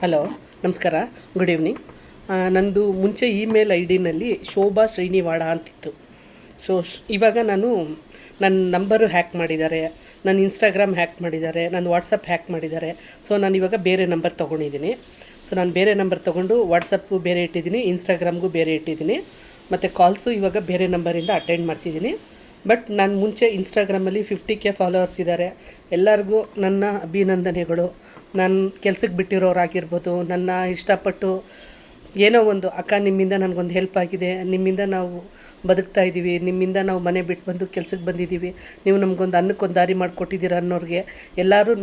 Hello, ನಮಸ್ಕಾರ, good evening. ನಂದು ಮುಂಚೆ ಇಮೇಲ್ ಐ ಡಿನಲ್ಲಿ ಶೋಭಾ ಶ್ರೀನಿವಾಡ ಅಂತಿತ್ತು. ಸೊ ಇವಾಗ ನನ್ನ ನಂಬರು ಹ್ಯಾಕ್ ಮಾಡಿದ್ದಾರೆ, ನನ್ನ ಇನ್ಸ್ಟಾಗ್ರಾಮ್ ಹ್ಯಾಕ್ ಮಾಡಿದ್ದಾರೆ, ನನ್ನ ವಾಟ್ಸಪ್ ಹ್ಯಾಕ್ ಮಾಡಿದ್ದಾರೆ. ಸೊ ನಾನು ಇವಾಗ ಬೇರೆ ನಂಬರ್ ತೊಗೊಂಡಿದ್ದೀನಿ. ಸೊ ನಾನು ಬೇರೆ ನಂಬರ್ ತೊಗೊಂಡು ವಾಟ್ಸಪ್ಪು ಬೇರೆ ಇಟ್ಟಿದ್ದೀನಿ, ಇನ್ಸ್ಟಾಗ್ರಾಮ್ಗೂ ಬೇರೆ ಇಟ್ಟಿದ್ದೀನಿ, ಮತ್ತು ಕಾಲ್ಸು ಇವಾಗ ಬೇರೆ ನಂಬರಿಂದ ಅಟೆಂಡ್ ಮಾಡ್ತಿದ್ದೀನಿ. ಬಟ್ ನಾನು ಮುಂಚೆ ಇನ್ಸ್ಟಾಗ್ರಾಮಲ್ಲಿ 50K ಫಾಲೋವರ್ಸ್ ಇದ್ದಾರೆ. ಎಲ್ಲರಿಗೂ ನನ್ನ ಅಭಿನಂದನೆಗಳು. ನಾನು ಕೆಲ್ಸಕ್ಕೆ ಬಿಟ್ಟಿರೋರಾಗಿರ್ಬೋದು, ನನ್ನ ಇಷ್ಟಪಟ್ಟು ಏನೋ ಒಂದು ಅಕ್ಕ ನಿಮ್ಮಿಂದ ನನಗೊಂದು ಹೆಲ್ಪ್ ಆಗಿದೆ, ನಿಮ್ಮಿಂದ ನಾವು ಬದುಕ್ತಾ ಇದ್ದೀವಿ, ನಿಮ್ಮಿಂದ ನಾವು ಮನೆ ಬಿಟ್ಟು ಬಂದು ಕೆಲ್ಸಕ್ಕೆ ಬಂದಿದ್ದೀವಿ, ನೀವು ನಮಗೊಂದು ಅನ್ನಕ್ಕೊಂದು ದಾರಿ ಮಾಡಿಕೊಟ್ಟಿದ್ದೀರ ಅನ್ನೋರಿಗೆ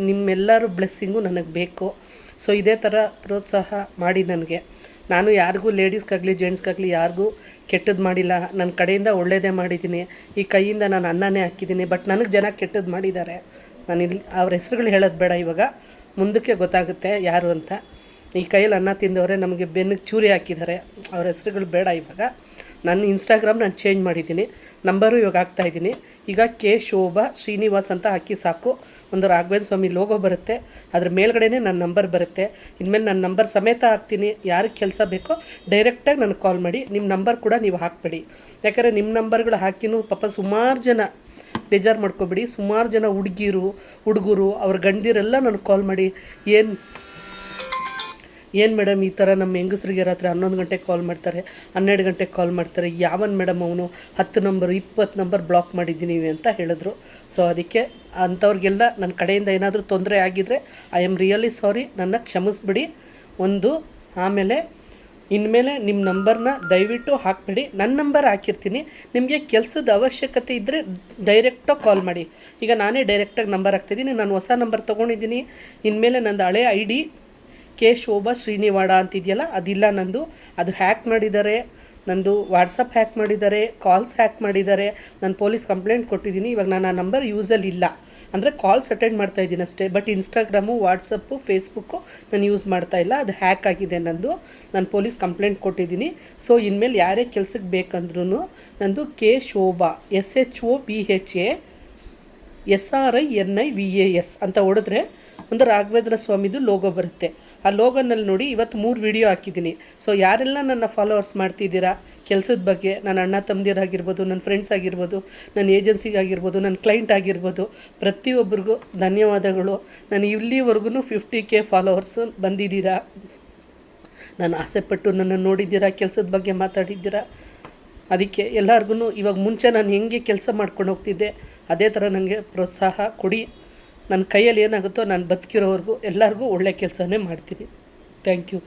ನಿಮ್ಮೆಲ್ಲರೂ ಬ್ಲೆಸ್ಸಿಂಗು ನನಗೆ ಬೇಕು. ಸೊ ಇದೇ ಥರ ಪ್ರೋತ್ಸಾಹ ಮಾಡಿ ನನಗೆ. ನಾನು ಯಾರಿಗೂ ಲೇಡೀಸ್ಗಾಗಲಿ ಜೆಂಟ್ಸ್ಗಾಗಲಿ ಯಾರಿಗೂ ಕೆಟ್ಟದ್ದು ಮಾಡಿಲ್ಲ. ನನ್ನ ಕಡೆಯಿಂದ ಒಳ್ಳೆಯದೇ ಮಾಡಿದ್ದೀನಿ. ಈ ಕೈಯಿಂದ ನಾನು ಅನ್ನನೇ ಹಾಕಿದ್ದೀನಿ. ಬಟ್ ನನಗೆ ಜನ ಕೆಟ್ಟದ್ದು ಮಾಡಿದ್ದಾರೆ. ನಾನು ಇಲ್ಲಿ ಅವ್ರ ಹೆಸ್ರುಗಳು ಹೇಳೋದು ಬೇಡ, ಇವಾಗ ಮುಂದಕ್ಕೆ ಗೊತ್ತಾಗುತ್ತೆ ಯಾರು ಅಂತ. ಈ ಕೈಯಲ್ಲಿ ಅನ್ನ ತಿಂದವರೇ ನಮಗೆ ಬೆನ್ನಿಗೆ ಚೂರಿ ಹಾಕಿದ್ದಾರೆ. ಅವ್ರ ಹೆಸ್ರುಗಳು ಬೇಡ. ಇವಾಗ ನನ್ನ ಇನ್ಸ್ಟಾಗ್ರಾಮ್ ನಾನು ಚೇಂಜ್ ಮಾಡಿದ್ದೀನಿ, ನಂಬರು ಇವಾಗ ಹಾಕ್ತಾಯಿದ್ದೀನಿ. ಈಗ ಕೆ ಶೋಭಾ ಶ್ರೀನಿವಾಸ್ ಅಂತ ಹಾಕಿ ಸಾಕು, ಒಂದು ರಾಘವೇಂದ್ರ ಸ್ವಾಮಿ ಲೋಗೋ ಬರುತ್ತೆ, ಅದ್ರ ಮೇಲ್ಗಡೆನೇ ನನ್ನ ನಂಬರ್ ಬರುತ್ತೆ. ಇನ್ಮೇಲೆ ನನ್ನ ನಂಬರ್ ಸಮೇತ ಹಾಕ್ತೀನಿ. ಯಾರಿಗೆ ಕೆಲಸ ಬೇಕೋ ಡೈರೆಕ್ಟಾಗಿ ನನಗೆ ಕಾಲ್ ಮಾಡಿ. ನಿಮ್ಮ ನಂಬರ್ ಕೂಡ ನೀವು ಹಾಕಬೇಡಿ, ಯಾಕಂದರೆ ನಿಮ್ಮ ನಂಬರ್ಗಳು ಹಾಕಿನೂ ಪಾಪ ಸುಮಾರು ಜನ ಬೇಜಾರು ಮಾಡ್ಕೊಬೇಡಿ. ಸುಮಾರು ಜನ ಹುಡುಗರು ಅವ್ರ ಗಂಡಿರೆಲ್ಲ ನನಗೆ ಕಾಲ್ ಮಾಡಿ, ಏನು ಮೇಡಮ್ ಈ ಥರ ನಮ್ಮ ಹೆಂಗಸ್ರಿಗೆ ರಾತ್ರಿ 11 ಗಂಟೆಗೆ ಕಾಲ್ ಮಾಡ್ತಾರೆ, 12 ಗಂಟೆಗೆ ಕಾಲ್ ಮಾಡ್ತಾರೆ, ಯಾವನ್ ಮೇಡಮ್ ಅವನು 10 ನಂಬರು 20 ನಂಬರ್ ಬ್ಲಾಕ್ ಮಾಡಿದ್ದೀನಿ ಅಂತ ಹೇಳಿದ್ರು. ಸೊ ಅದಕ್ಕೆ ಅಂಥವ್ರಿಗೆಲ್ಲ ನನ್ನ ಕಡೆಯಿಂದ ಏನಾದರೂ ತೊಂದರೆ ಆಗಿದ್ದರೆ ಐ ಆಮ್ ರಿಯಲಿ ಸಾರಿ, ನನ್ನ ಕ್ಷಮಿಸ್ಬಿಡಿ. ಆಮೇಲೆ ಇನ್ಮೇಲೆ ನಿಮ್ಮ ನಂಬರ್ನ ದಯವಿಟ್ಟು ಹಾಕಬೇಡಿ. ನನ್ನ ನಂಬರ್ ಹಾಕಿರ್ತೀನಿ, ನಿಮಗೆ ಕೆಲಸದ ಅವಶ್ಯಕತೆ ಇದ್ದರೆ ಡೈರೆಕ್ಟಾಗಿ ಕಾಲ್ ಮಾಡಿ. ಈಗ ನಾನೇ ಡೈರೆಕ್ಟಾಗಿ ನಂಬರ್ ಹಾಕ್ತಿದ್ದೀನಿ. ನಾನು ಹೊಸ ನಂಬರ್ ತೊಗೊಂಡಿದ್ದೀನಿ. ಇನ್ಮೇಲೆ ನಂದು ಹಳೆ ಐ ಡಿ ಕೆ ಶೋಭಾ ಶ್ರೀನಿವಾಡ ಅಂತಿದೆಯಲ್ಲ, ಅದಿಲ್ಲ ನಂದು. ಅದು ಹ್ಯಾಕ್ ಮಾಡಿದ್ದಾರೆ. ನಂದು ವಾಟ್ಸಪ್ ಹ್ಯಾಕ್ ಮಾಡಿದ್ದಾರೆ, ಕಾಲ್ಸ್ ಹ್ಯಾಕ್ ಮಾಡಿದ್ದಾರೆ. ನಾನು ಪೊಲೀಸ್ ಕಂಪ್ಲೇಂಟ್ ಕೊಟ್ಟಿದ್ದೀನಿ. ಇವಾಗ ನಾನು ಆ ನಂಬರ್ ಯೂಸಲ್ಲಿ ಇಲ್ಲ, ಅಂದರೆ ಕಾಲ್ಸ್ ಅಟೆಂಡ್ ಮಾಡ್ತಾಯಿದ್ದೀನಿ ಅಷ್ಟೇ. ಬಟ್ ಇನ್ಸ್ಟಾಗ್ರಾಮು, ವಾಟ್ಸಪ್ಪು, ಫೇಸ್ಬುಕ್ಕು ನಾನು ಯೂಸ್ ಮಾಡ್ತಾಯಿಲ್ಲ. ಅದು ಹ್ಯಾಕ್ ಆಗಿದೆ ನಂದು. ನಾನು ಪೊಲೀಸ್ ಕಂಪ್ಲೇಂಟ್ ಕೊಟ್ಟಿದ್ದೀನಿ. ಸೊ ಇನ್ಮೇಲೆ ಯಾರೇ ಕೆಲ್ಸಕ್ಕೆ ಬೇಕಂದ್ರೂ ನಂದು ಕೆ ಶೋಭಾ SHOBHA SRINIVAS ಅಂತ ಹೊಡೆದ್ರೆ ಒಂದು ರಾಘವೇಂದ್ರ ಸ್ವಾಮಿದು ಲೋಗೋ ಬರುತ್ತೆ. ಆ ಲೋಗೋನಲ್ಲಿ ನೋಡಿ ಇವತ್ತು 3 ವಿಡಿಯೋ ಹಾಕಿದ್ದೀನಿ. ಸೊ ಯಾರೆಲ್ಲ ನನ್ನ ಫಾಲೋವರ್ಸ್ ಮಾಡ್ತಿದ್ದೀರಾ ಕೆಲಸದ ಬಗ್ಗೆ, ನನ್ನ ಅಣ್ಣ ತಮ್ಮದಿರಾಗಿರ್ಬೋದು, ನನ್ನ ಫ್ರೆಂಡ್ಸ್ ಆಗಿರ್ಬೋದು, ನನ್ನ ಏಜೆನ್ಸಿಗಾಗಿರ್ಬೋದು, ನನ್ನ ಕ್ಲೈಂಟ್ ಆಗಿರ್ಬೋದು, ಪ್ರತಿಯೊಬ್ಬರಿಗೂ ಧನ್ಯವಾದಗಳು. ನಾನು ಇಲ್ಲಿವರೆಗೂ 50K ಫಾಲೋವರ್ಸು ಬಂದಿದ್ದೀರಾ. ನಾನು ಆಸೆಪಟ್ಟು ನನ್ನ ನೋಡಿದ್ದೀರಾ, ಕೆಲಸದ ಬಗ್ಗೆ ಮಾತಾಡಿದ್ದೀರಾ. ಅದಕ್ಕೆ ಎಲ್ಲರಿಗೂ ಇವಾಗ ಮುಂಚೆ ನಾನು ಹೆಂಗೆ ಕೆಲಸ ಮಾಡ್ಕೊಂಡು ಹೋಗ್ತಿದ್ದೆ ಅದೇ ಥರ ನನಗೆ ಪ್ರೋತ್ಸಾಹ ಕೊಡಿ. ನನ್ನ ಕೈಯಲ್ಲಿ ಏನಾಗುತ್ತೋ ನಾನು ಬದುಕಿರೋವರೆಗೂ ಎಲ್ಲರಿಗೂ ಒಳ್ಳೆ ಕೆಲಸನೇ ಮಾಡ್ತೀನಿ. Thank you.